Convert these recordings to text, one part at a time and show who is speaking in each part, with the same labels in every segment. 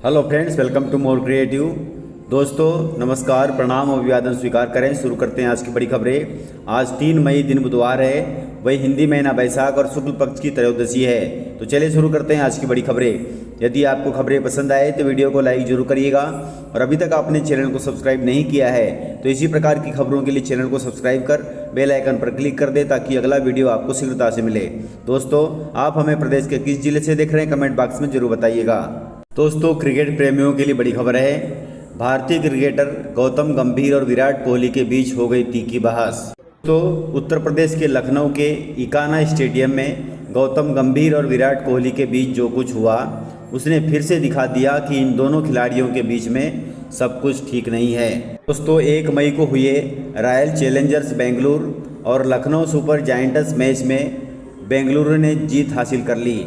Speaker 1: Hello friends, welcome to more creative. दोस्तों नमस्कार, प्रणाम और अभिवादन स्वीकार करें। शुरू करते हैं आज की बड़ी खबरें। आज 3 मई दिन बुधवार है, वही हिंदी महीना बैसाख और शुक्ल पक्ष की त्रयोदशी है। तो चलिए शुरू करते हैं आज की बड़ी खबरें। यदि आपको खबरें पसंद आए तो वीडियो को लाइक जरूर करिएगा, और अभी तक आपने चैनल को सब्सक्राइब नहीं किया है तो इसी प्रकार की खबरों के लिए चैनल को सब्सक्राइब कर बेल आइकन पर क्लिक कर दे, ताकि अगला वीडियो आपको शीघ्रता से मिले। दोस्तों, आप हमें प्रदेश के किस जिले से देख रहे हैं, कमेंट बॉक्स में जरूर बताइएगा। दोस्तों, क्रिकेट प्रेमियों के लिए बड़ी खबर है। भारतीय क्रिकेटर गौतम गंभीर और विराट कोहली के बीच हो गई तीखी बहस। तो उत्तर प्रदेश के लखनऊ के इकाना स्टेडियम में गौतम गंभीर और विराट कोहली के बीच जो कुछ हुआ, उसने फिर से दिखा दिया कि इन दोनों खिलाड़ियों के बीच में सब कुछ ठीक नहीं है। दोस्तों, 1 मई को हुए रॉयल चैलेंजर्स बेंगलुरु और लखनऊ सुपर जायंट्स मैच में बेंगलुरु ने जीत हासिल कर ली।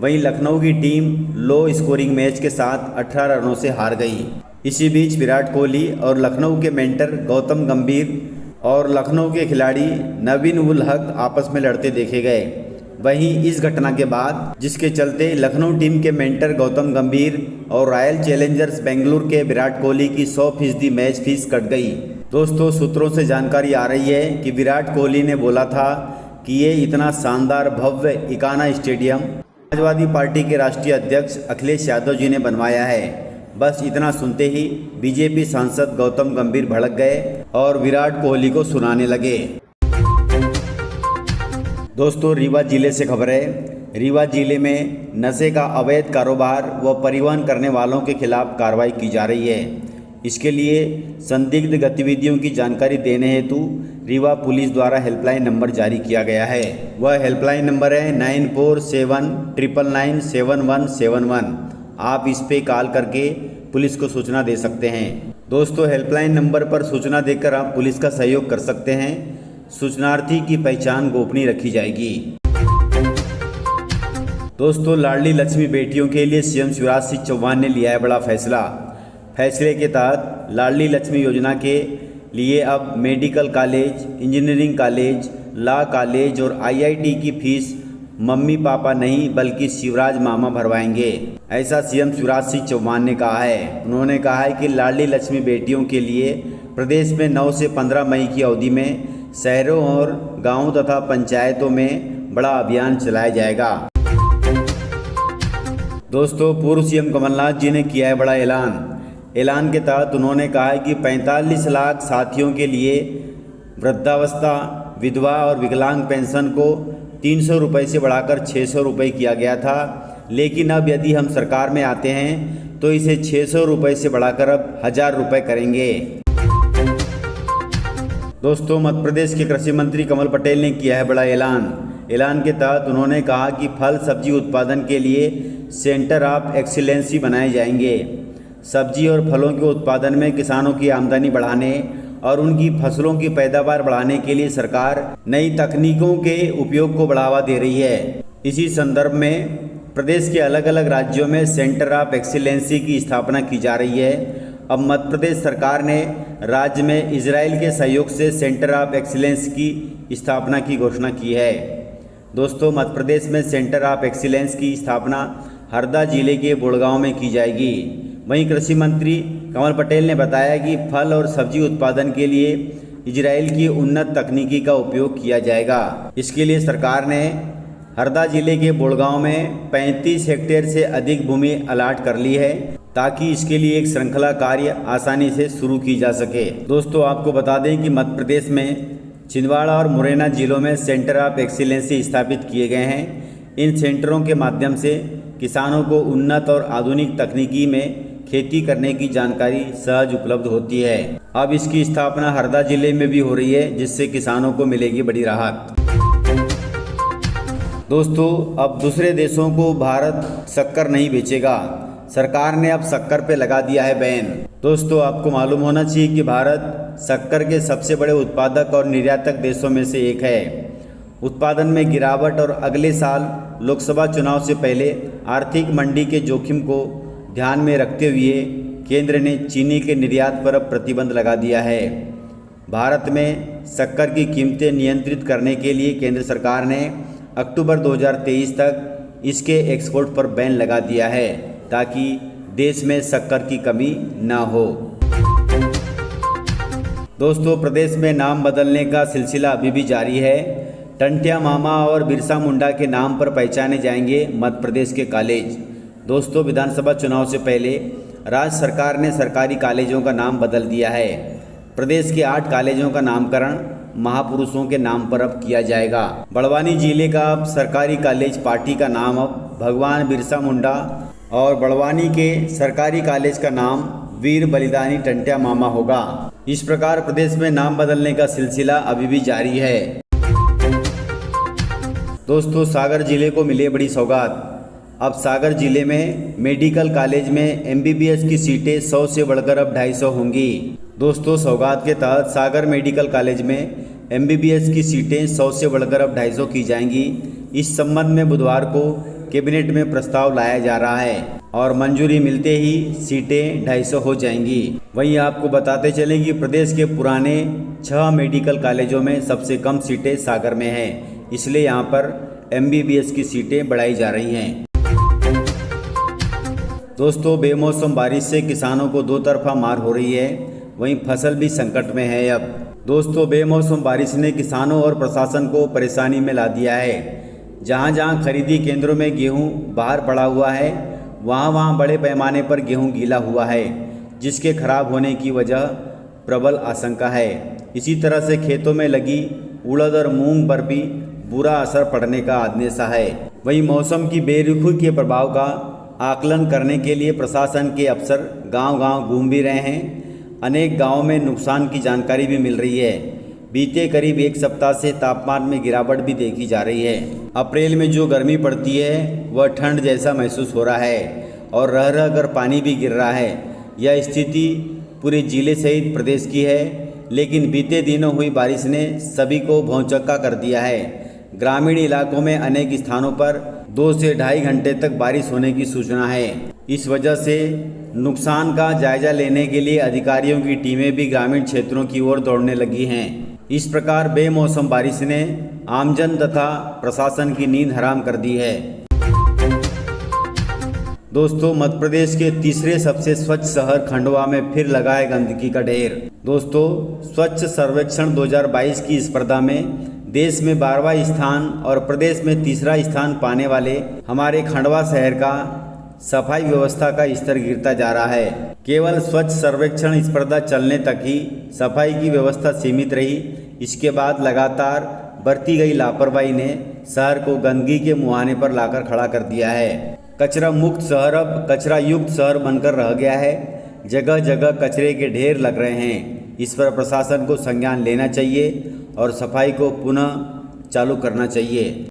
Speaker 1: वहीं लखनऊ की टीम लो स्कोरिंग मैच के साथ 18 रनों से हार गई। इसी बीच विराट कोहली और लखनऊ के मेंटर गौतम गंभीर और लखनऊ के खिलाड़ी नवीन उल हक आपस में लड़ते देखे गए। वहीं इस घटना के बाद, जिसके चलते लखनऊ टीम के मेंटर गौतम गंभीर और रॉयल चैलेंजर्स बेंगलुरु के विराट कोहली की 100% मैच फीस कट गई। दोस्तों, सूत्रों से जानकारी आ रही है कि विराट कोहली ने बोला था कि ये इतना शानदार भव्य इकाना स्टेडियम समाजवादी पार्टी के राष्ट्रीय अध्यक्ष अखिलेश यादव जी ने बनवाया है। बस इतना सुनते ही बीजेपी सांसद गौतम गंभीर भड़क गए और विराट कोहली को सुनाने लगे। दोस्तों, रीवा जिले से खबर है। रीवा जिले में नशे का अवैध कारोबार व परिवहन करने वालों के खिलाफ कार्रवाई की जा रही है। इसके लिए संदिग्ध गतिविधियों की जानकारी देने हेतु रीवा पुलिस द्वारा हेल्पलाइन नंबर जारी किया गया है। वह हेल्पलाइन नंबर है 9479997171। आप इस पे कॉल करके पुलिस को सूचना दे सकते हैं। दोस्तों, हेल्पलाइन नंबर पर सूचना देकर आप पुलिस का सहयोग कर सकते हैं। सूचनार्थी की पहचान गोपनीय रखी जाएगी। दोस्तों, लाडली लक्ष्मी बेटियों के लिए सीएम शिवराज सिंह चौहान ने लिया है बड़ा फैसला। फैसले के तहत लाडली लक्ष्मी योजना के लिए अब medical college, engineering college, law college और आईआईटी की फीस मम्मी पापा नहीं बल्कि शिवराज मामा भरवाएंगे। ऐसा सीएम शिवराज सिंह चौहान ने कहा है। उन्होंने कहा है कि लाडली लक्ष्मी बेटियों के लिए प्रदेश में 9 से 15 मई की अवधि में शहरों और गांवों तथा पंचायतों में बड़ा अभियान चलाया जाएगा। दोस्तों, पूर्व सीएम कमलनाथ जी ने किया है बड़ा ऐलान के तहत उन्होंने कहा है कि 45 लाख साथियों के लिए वृद्धावस्था, विधवा और विकलांग पेंशन को 300 रुपये से बढ़ाकर 600 रुपये किया गया था। लेकिन अब यदि हम सरकार में आते हैं तो इसे 600 रुपये से बढ़ाकर अब 1000 रुपये करेंगे। दोस्तों, मध्य प्रदेश के कृषि मंत्री कमल पटेल ने किया है बड़ा ऐलान के तहत उन्होंने कहा कि फल सब्जी उत्पादन के लिए सेंटर ऑफ एक्सीलेंसी बनाए जाएंगे। सब्जी और फलों के उत्पादन में किसानों की आमदनी बढ़ाने और उनकी फसलों की पैदावार बढ़ाने के लिए सरकार नई तकनीकों के उपयोग को बढ़ावा दे रही है। इसी संदर्भ में प्रदेश के अलग अलग राज्यों में सेंटर ऑफ एक्सीलेंसी की स्थापना की जा रही है। अब मध्य प्रदेश सरकार ने राज्य में इजराइल के सहयोग से सेंटर ऑफ एक्सीलेंस की स्थापना की घोषणा की है। दोस्तों, मध्य प्रदेश में सेंटर ऑफ एक्सीलेंस की स्थापना हरदा जिले के बोड़गांव में की जाएगी। वहीं कृषि मंत्री कमल पटेल ने बताया कि फल और सब्जी उत्पादन के लिए इजराइल की उन्नत तकनीकी का उपयोग किया जाएगा। इसके लिए सरकार ने हरदा जिले के बोड़गांव में 35 हेक्टेयर से अधिक भूमि अलाट कर ली है, ताकि इसके लिए एक श्रृंखला कार्य आसानी से शुरू की जा सके। दोस्तों, आपको बता दें कि मध्य प्रदेश में छिंदवाड़ा और मुरैना जिलों में सेंटर ऑफ एक्सीलेंसी स्थापित किए गए हैं। इन सेंटरों के माध्यम से किसानों को उन्नत और आधुनिक तकनीकी में खेती करने की जानकारी सहज उपलब्ध होती है। अब इसकी स्थापना हरदा जिले में भी हो रही है, जिससे किसानों को मिलेगी बड़ी राहत। दोस्तों, अब दूसरे देशों को भारत शक्कर नहीं बेचेगा। सरकार ने अब शक्कर पे लगा दिया है बैन। दोस्तों, आपको मालूम होना चाहिए कि भारत शक्कर के सबसे बड़े उत्पादक और निर्यातक देशों में से एक है। उत्पादन में गिरावट और अगले साल लोकसभा चुनाव से पहले आर्थिक मंदी के जोखिम को ध्यान में रखते हुए केंद्र ने चीनी के निर्यात पर अब प्रतिबंध लगा दिया है। भारत में शक्कर की कीमतें नियंत्रित करने के लिए केंद्र सरकार ने अक्टूबर 2023 तक इसके एक्सपोर्ट पर बैन लगा दिया है, ताकि देश में शक्कर की कमी न हो। दोस्तों, प्रदेश में नाम बदलने का सिलसिला अभी भी जारी है। टंट्या मामा और बिरसा मुंडा के नाम पर पहचाने जाएंगे मध्य प्रदेश के कॉलेज। दोस्तों, विधानसभा चुनाव से पहले राज्य सरकार ने सरकारी कॉलेजों का नाम बदल दिया है। प्रदेश के 8 कॉलेजों का नामकरण महापुरुषों के नाम पर अब किया जाएगा। बड़वानी जिले का अब सरकारी कॉलेज पार्टी का नाम अब भगवान बिरसा मुंडा और बड़वानी के सरकारी कॉलेज का नाम वीर बलिदानी टंट्या मामा होगा। इस प्रकार प्रदेश में नाम बदलने का सिलसिला अभी भी जारी है। दोस्तों, सागर जिले को मिले बड़ी सौगात। अब सागर जिले में मेडिकल कॉलेज में MBBS की सीटें 100 से बढ़कर अब 250 होंगी। दोस्तों, सौगात के तहत सागर मेडिकल कॉलेज में MBBS की सीटें 100 से बढ़कर अब 250 की जाएंगी। इस संबंध में बुधवार को कैबिनेट में प्रस्ताव लाया जा रहा है और मंजूरी मिलते ही सीटें 250 हो जाएंगी। वहीं आपको बताते चलें कि प्रदेश के पुराने 6 मेडिकल कॉलेजों में सबसे कम सीटें सागर में हैं, इसलिए यहाँ पर MBBS की सीटें बढ़ाई जा रही हैं। दोस्तों, बेमौसम बारिश से किसानों को दो तरफा मार हो रही है, वहीं फसल भी संकट में है। अब दोस्तों, बेमौसम बारिश ने किसानों और प्रशासन को परेशानी में ला दिया है। जहां जहां खरीदी केंद्रों में गेहूं बाहर पड़ा हुआ है, वहां बड़े पैमाने पर गेहूं गीला हुआ है, जिसके खराब होने की वजह प्रबल आशंका है। इसी तरह से खेतों में लगी उड़द और मूंग पर भी बुरा असर पड़ने का अंदेशा है। वहीं मौसम की बेरुखी के प्रभाव का आकलन करने के लिए प्रशासन के अफसर गांव-गांव घूम भी रहे हैं। अनेक गांवों में नुकसान की जानकारी भी मिल रही है। बीते करीब 1 सप्ताह से तापमान में गिरावट भी देखी जा रही है। अप्रैल में जो गर्मी पड़ती है वह ठंड जैसा महसूस हो रहा है और रह रह कर पानी भी गिर रहा है। यह स्थिति पूरे जिले सहित प्रदेश की है, लेकिन बीते दिनों हुई बारिश ने सभी को भौचक्का कर दिया है। ग्रामीण इलाकों में अनेक स्थानों पर 2 से 2.5 घंटे तक बारिश होने की सूचना है। इस वजह से नुकसान का जायजा लेने के लिए अधिकारियों की टीमें भी ग्रामीण क्षेत्रों की ओर दौड़ने लगी हैं। इस प्रकार बेमौसम बारिश ने आमजन तथा प्रशासन की नींद हराम कर दी है। दोस्तों, मध्य प्रदेश के तीसरे सबसे स्वच्छ शहर खंडवा में फिर लगा है गंदगी का ढेर। दोस्तों, स्वच्छ सर्वेक्षण 2022 की स्पर्धा में देश में 12वां स्थान और प्रदेश में तीसरा स्थान पाने वाले हमारे खंडवा शहर का सफाई व्यवस्था का स्तर गिरता जा रहा है। केवल स्वच्छ सर्वेक्षण स्पर्धा चलने तक ही सफाई की व्यवस्था सीमित रही। इसके बाद लगातार बरती गई लापरवाही ने शहर को गंदगी के मुहाने पर लाकर खड़ा कर दिया है। कचरा मुक्त शहर अब कचरा युक्त शहर बनकर रह गया है। जगह जगह कचरे के ढेर लग रहे हैं। इस पर प्रशासन को संज्ञान लेना चाहिए और सफाई को पुनः चालू करना चाहिए।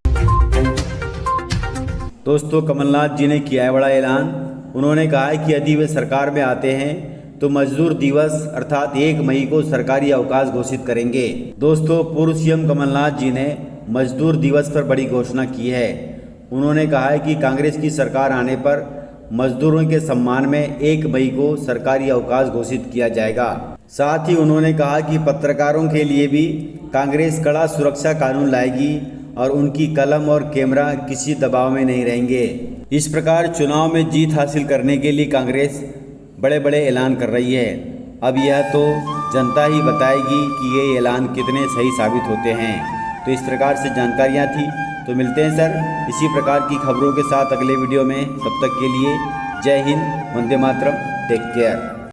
Speaker 1: दोस्तों, कमलनाथ जी ने किया है बड़ा ऐलान। उन्होंने कहा है कि यदि वे सरकार में आते हैं तो मजदूर दिवस अर्थात 1 मई को सरकारी अवकाश घोषित करेंगे। दोस्तों, पूर्व CM कमलनाथ जी ने मजदूर दिवस पर बड़ी घोषणा की है। उन्होंने कहा है कि कांग्रेस की सरकार आने पर मजदूरों के सम्मान में 1 मई को सरकारी अवकाश घोषित किया जाएगा। साथ ही उन्होंने कहा कि पत्रकारों के लिए भी कांग्रेस कड़ा सुरक्षा कानून लाएगी और उनकी कलम और कैमरा किसी दबाव में नहीं रहेंगे। इस प्रकार चुनाव में जीत हासिल करने के लिए कांग्रेस बड़े बड़े ऐलान कर रही है। अब यह तो जनता ही बताएगी कि ये ऐलान कितने सही साबित होते हैं। तो इस प्रकार से जानकारियाँ थी। तो मिलते हैं सर इसी प्रकार की खबरों के साथ अगले वीडियो में। तब तक के लिए जय हिंद, वंदे मातरम, टेक केयर।